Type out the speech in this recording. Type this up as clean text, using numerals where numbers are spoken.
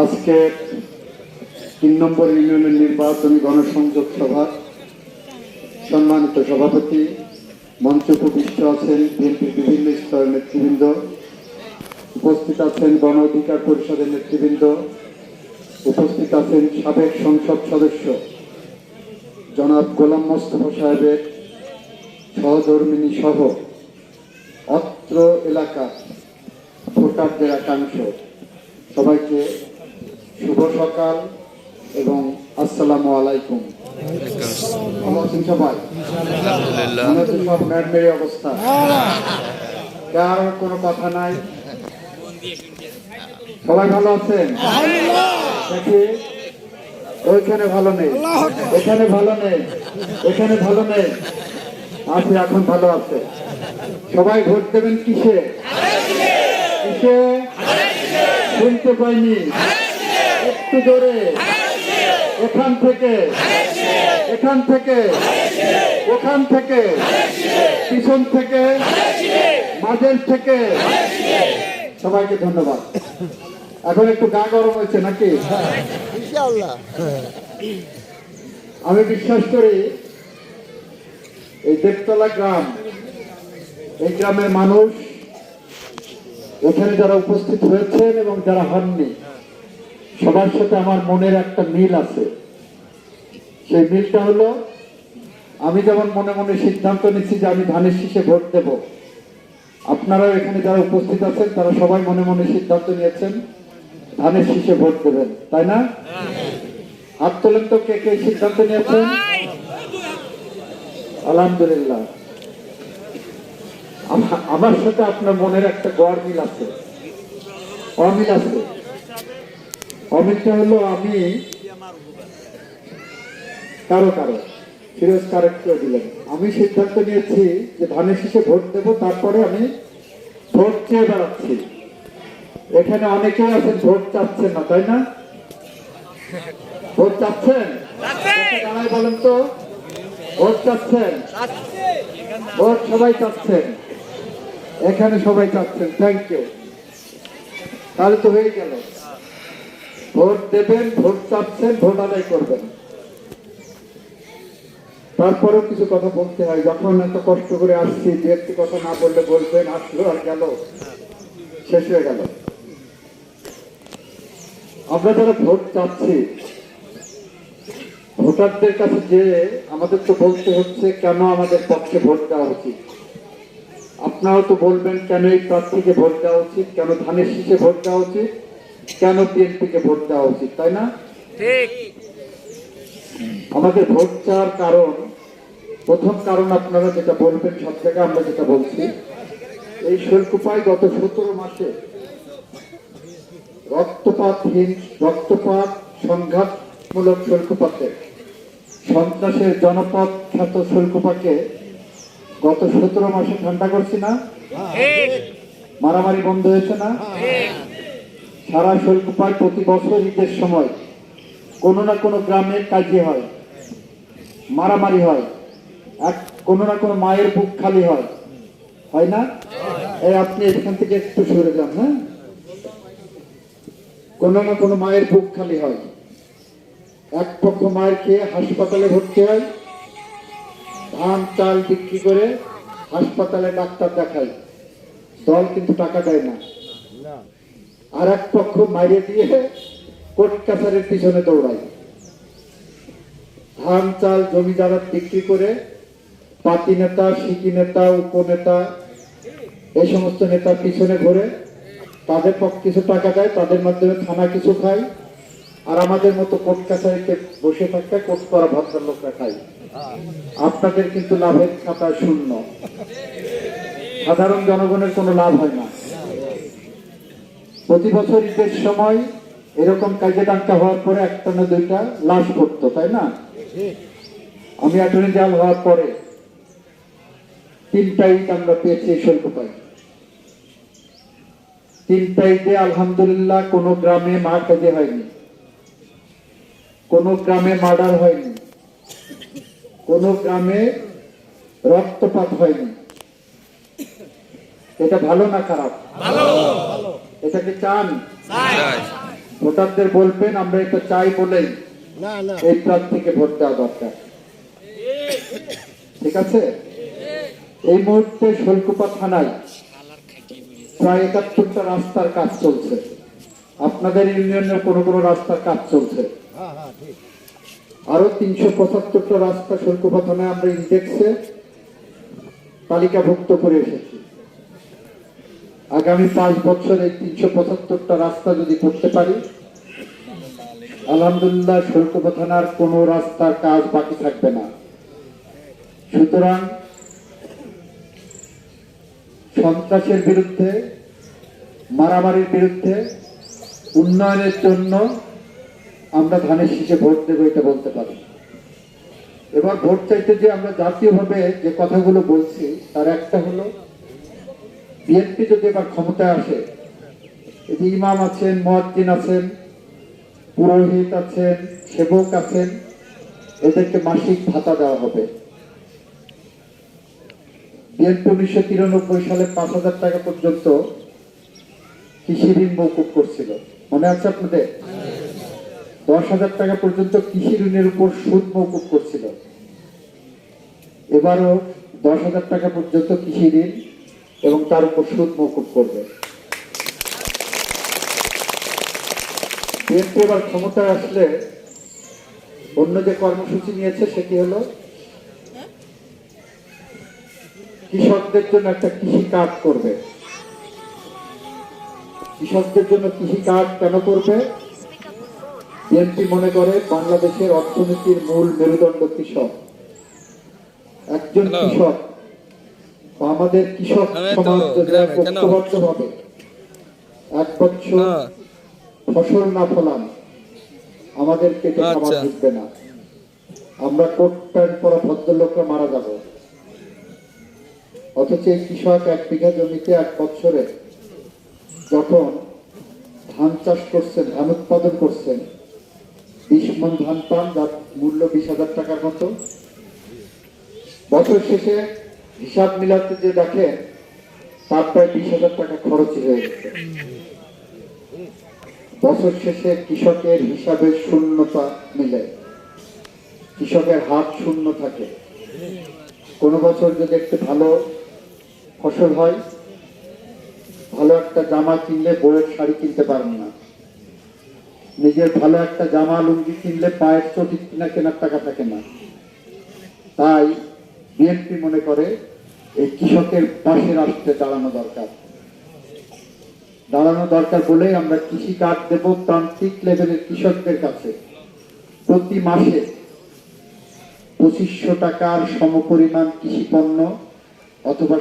আজকে ৩ নম্বর ইউনিয়নের নির্বাচনী গণসংযোগ সভা সম্মানিত সভাপতি, মঞ্চে উপবিষ্ট আছেন বিএনপির বিভিন্ন স্তরের নেতৃবৃন্দ, উপস্থিত আছেন গণ অধিকার পরিষদের নেতৃবৃন্দ, উপস্থিত আছেন সাবেক সংসদ সদস্য জনাব গোলাম মোস্তফা সাহেবের সহধর্মিনী সহ অত্র এলাকার ভোটারদের একাংশ, সবাইকে শুভ সকাল এবং আসসালামু আলাইকুম। ভালো আছেন সবাই? সব ম্যাডমেরি অবস্থা, কার কোনো কথা নাই, সবাই ভালো আছেন নাকি? ওইখানে ভালো নেই, এখানে ভালো নেই, এখানে ভালো নেই, আছে এখন ভালো আছে। সবাই ভোট দেবেন কিসে? কিসে? শুনতে পাইনি, একটু জোরে। এখান থেকে, এখান থেকে, ওখান থেকে, পিছন থেকে, মাঝের থেকে, সবাইকে ধন্যবাদ। এখন একটু গা গরম হয়েছে নাকি? আমি বিশ্বাস করি এই দেবতলা গ্রাম, এই গ্রামের মানুষ, এখানে যারা উপস্থিত হয়েছেন এবং যারা হননি, সবার সাথে আমার মনের একটা মিল আছে। সেই মিলটা হলো, আমি যেমন মনে মনে সিদ্ধান্ত নিচ্ছি যে আমি ধানের শীষে ভোট দেব, আপনারাও এখানে যারা উপস্থিত আছেন তারা সবাই মনে মনে সিদ্ধান্ত নিয়েছেন ধানের শীষে ভোট দেবেন, তাই না? হাত তোলেন তো, কে কে সিদ্ধান্ত নিয়েছেন? আলহামদুলিল্লাহ। আমার সাথে আপনার মনের একটা গড় মিল আছে, অমিল আছে। অমিলটা হলো, আমি কারো কারো ফিরোজ কারেক্ট করে দিলেন, আমি সিদ্ধান্ত নিয়েছি যে ধানের শীষে ভোট দেব, তারপরে আমি ভোট চেয়ে বেড়াচ্ছি। এখানে অনেকেই আছেন ভোট চাচ্ছেন না, তাই না? ভোট চাচ্ছেন? দাঁড়াই বলেন তো, ভোট চাচ্ছেন? ভোট সবাই চাচ্ছেন, এখানে সবাই চাচ্ছেন, থ্যাংক ইউ। তাহলে তো হয়ে গেল, ভোট দেবেন, ভোট চাচ্ছেন, ভোট আদায় করবেন। তারপরেও কিছু কথা বলতে হয়, যখন এত কষ্ট করে আসছি, দু একটি কথা না বললে বলবেন আসলো আর গেল, শেষ হয়ে গেল। আমরা যারা ভোট চাচ্ছি, ভোটারদের কাছে যে আমাদের তো বলতে হচ্ছে কেন আমাদের পক্ষে ভোট দেওয়া উচিত। আপনারাও তো বলবেন কেন এই প্রার্থীকে ভোট দেওয়া উচিত, কেন ধানের শীষে ভোট দেওয়া উচিত, কেন বিএনপিকে ভোট দেওয়া উচিত, তাই না? ঠিক। আমাদের ভোট চাওয়ার কারণ, প্রথম কারণ আপনারা যেটা বলবেন, সব জায়গায় আমরা যেটা বলছি, এই শৈলকুপায় গত 17 মাসে রক্তপাত সংঘাতমূলক শৈলকুপাতে, সন্ত্রাসের জনপদ খ্যাত শৈলকুপাকে গত 17 মাসে ঠান্ডা করছি না? মারামারি বন্ধ হয়েছে না? সারা শৈলকুপায় প্রতি বছর ঈদের সময় কোনো না কোনো গ্রামে কাজিয়ে হয়, মারামারি হয়, কোনো না কোনো মায়ের বুক খালি হয়, হয় না? এই আপনি এখান থেকে একটু সরে যান, হ্যাঁ? কোনো না কোনো মায়ের বুক খালি হয়, এক পক্ষ মায়ের খেয়ে হাসপাতালে ভর্তি হয়, ধান চাল বিক্রি করে হাসপাতালে ডাক্তার দেখায়, দল কিন্তু টাকা দেয় না। আর এক পক্ষ মাইরে দিয়ে কোর্ট কাছারির পিছনে দৌড়ায়, ধান চাল জমি জায়গা বিক্রি করে পাতি নেতা, সিকি নেতা, উপনেতা, এই সমস্ত নেতার পিছনে ঘুরে তাদের পক্ষে কিছু টাকা দেয়, তাদের মাধ্যমে থানা কিছু খায়, আর আমাদের মতো কোর্ট কাছারিতে বসে থাকতে কোর্ট করা ভদ্রলোকরা খায়। আপনাদের কিন্তু লাভের খাতা শূন্য, সাধারণ জনগণের কোনো লাভ হয় না। প্রতি বছর ঈদের সময় এরকম কাজে ডাঙ্কা হওয়ার পরে একটা না দুইটা লাশ পড়তো, তাই না? আমি অ্যাটর্নি জেনারেল হওয়ার পরে 3টা ঈদ আমরা পেয়েছি শৈলকুপায়। 3টা ঈদে আলহামদুলিল্লাহ কোনো গ্রামে মার কাজে হয়নি, কোনো গ্রামে মার্ডার হয়নি, কোনো গ্রামে রক্তপাত হয়নি। এটা ভালো না খারাপ? ভালো। এটাকে চান? ভোটারদের বলবেন আমরা এটা চাই বলেই এই প্রার্থীকে ভোট দেওয়া দরকার। ঠিক আছে? এই মুহূর্তে শৈলকুপা থানায় প্রায় 71টা রাস্তার কাজ চলছে। আপনাদের ইউনিয়নের কোনো কোনো রাস্তার কাজ চলছে। আরো 375টা রাস্তা শৈলকুপা থানায় আমরা ইন্ডেক্সে তালিকাভুক্ত করে এসেছি। আগামী 5 বছর এই 375টা রাস্তা যদি করতে পারি, আলহামদুলিল্লাহ শৈলকুপা থানার কোনো রাস্তার কাজ বাকি থাকবে না। সুতরাং সন্ত্রাসের বিরুদ্ধে, মারামারির বিরুদ্ধে, উন্নয়নের জন্য আমরা ধানের শীষে ভোট দেবো, এটা বলতে পারি। এবার ভোট চাইতে যে আমরা জাতীয়ভাবে যে কথাগুলো বলছি তার একটা হলো, বিএনপি যদি এবার ক্ষমতায় আসে, এই যে ইমাম আছেন, মুয়াজ্জিন আছেন, পুরোহিত আছেন, সেবক আছেন, এদেরকে মাসিক ভাতা দেওয়া হবে। বিএনপি 1993 সালে 5,000 টাকা পর্যন্ত কৃষি ঋণ মওকুফ করছিল, মনে আছে আপনাদের? 10,000 টাকা পর্যন্ত কৃষি ঋণের উপর সুদ মওকুফ করছিল। এবারও 10,000 টাকা পর্যন্ত কৃষি ঋণ এবং তার উপর সুদ মওকুফ করবে। বিএনপি এবার ক্ষমতায় আসলে অন্য যে কর্মসূচি নিয়েছে সেটি হলো কৃষকদের জন্য একটা কৃষি কার্ড করবে। কৃষকদের জন্য কৃষি কার্ড কেন করবে? বিএনপি মনে করে বাংলাদেশের অর্থনীতির মূল মেরুদণ্ড কৃষক। একজন কৃষক বা আমাদের কৃষক সমাজ যদি ঐক্যবদ্ধভাবে 1 বছর ফসল না ফলান, আমাদের পেটে খাবার ঢুকবে না, আমরা কোট প্যান্ট পরা ভদ্রলোকরা মারা যাব। অথচ এই কৃষক 1 বিঘা জমিতে 1 বছরে যখন ধান চাষ করছেন, ধান উৎপাদন করছেন, 20 মণ ধান পান, যার মূল্য 20,000 টাকার মতো। বছর শেষে হিসাব মিলাতে যে দেখেন তার প্রায় 20,000 টাকা খরচ হয়ে গেছে। বছর শেষে কৃষকের হিসাবের শূন্যতা মিলে, কৃষকের হাত শূন্য থাকে। কোন বছর যদি একটু ভালো ফসল হয়, ভালো একটা জামা কিনলে বউয়ের শাড়ি কিনতে পারেন না, নিজের ভালো একটা জামা লুঙ্গি কিনলে পায়ের চটি কেনার টাকা থাকে না। তাই বিএনপি মনে করে এই কৃষকের পাশে রাষ্ট্রে দাঁড়ানো দরকার বলেই আমরা কৃষি কার্ড দেব প্রান্তিক লেভেলের কৃষকদের কাছে। প্রতি মাসে 2500 টাকার সমপরিমাণ কৃষি পণ্য অথবা